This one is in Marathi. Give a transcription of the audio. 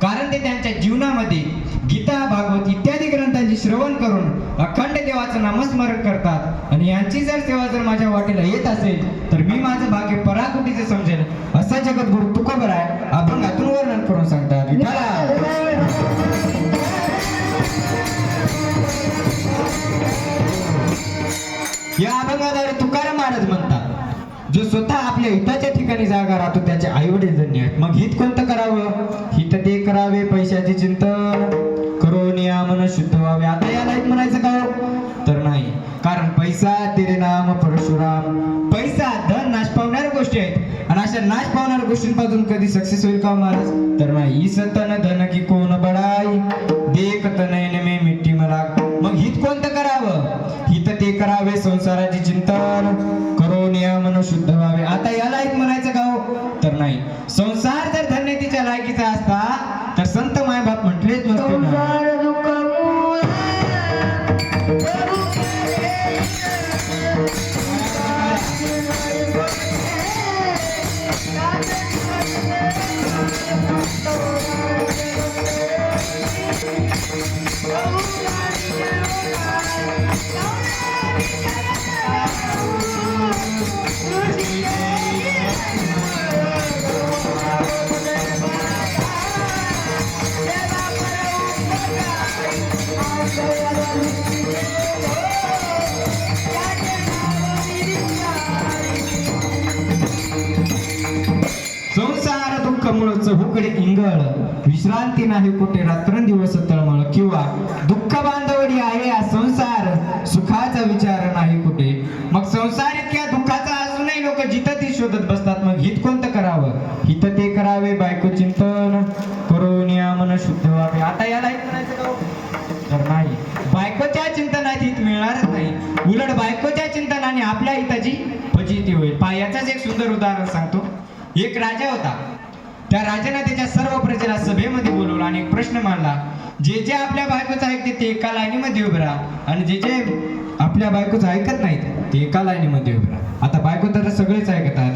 कारण ते त्यांच्या जीवनामध्ये गीता, भागवत इत्यादी ग्रंथांचे श्रवण करून अखंड देवाचं नामस्मरण करतात. आणि यांची जर सेवा जर माझ्या वाटेला येत असेल तर मी माझं भाग्य पराकुटीचे समजेल असा जगद्गुरु तुकोबराय अभंगातून वर्णन करून सांगतात. या अभंगाद्वारे तुकाराम महाराज म्हणतात, जो स्वतः आपल्या हिताच्या ठिकाणी जागा राहतो त्याचे आई वडील धन्य आहेत. मग हित कोणतं करावं? हित ते करावे पैशाचे चिंतन करून या मन शुद्ध व्हावे. आता याला एक म्हणायचं का तर नाही, कारण पैसा तेरे नाम परशुराम. पैसा धन नाश पावणाऱ्या गोष्टी आहेत आणि अशा नाश पावणाऱ्या गोष्टींपासून कधी सक्सेस होईल का महाराज तर नाही. इसतन धन की कोण बडाई देखत नयन में मिट्टी मला. मग हित कोणतं करावं? हित ते करावे संसाराचे चिंतन करून या मन शुद्ध व्हावे. आता याला एक म्हणायचं का तर नाही. संसार जर धन्यतेच्या लायकीचा असता तर संत मायबाप म्हटलेच नसते ना. संसार दुःख मुळच हुकडे इंगळ विश्रांती नाही कुठे रात्रंदिवस तळमळ. किंवा दुःख बांधवडी आहे हा संसार सुखाचा विचार नाही कुठे. मग संसार इतक्या दुःखाचा असूनही लोक जिथं ती शोधत बसतात. मग हित कोणतं करावं? हित ते करावे बायको चिंतन करून या मन शुद्ध व्हावे. आता याला एक म्हणायचं का तर नाही. बायकोच्या चिंतनात हित मिळणारच नाही. उलट बायकोच्या चिंतनाने आपल्या हिताची फजिती होईल. याचाच एक सुंदर उदाहरण सांगतो. एक राजा होता. त्या राजाने त्याच्या सर्व प्रजेला सभेमध्ये बोलवलं आणि एक प्रश्न मांडला. जे जे आपल्या बायकोचं ऐकते ते एका लाईनीमध्ये उभे राहा आणि जे जे आपल्या बायकोचं ऐकत नाहीत ते एका लाईनीमध्ये उभे राहा. आता बायको तर सगळेच ऐकतात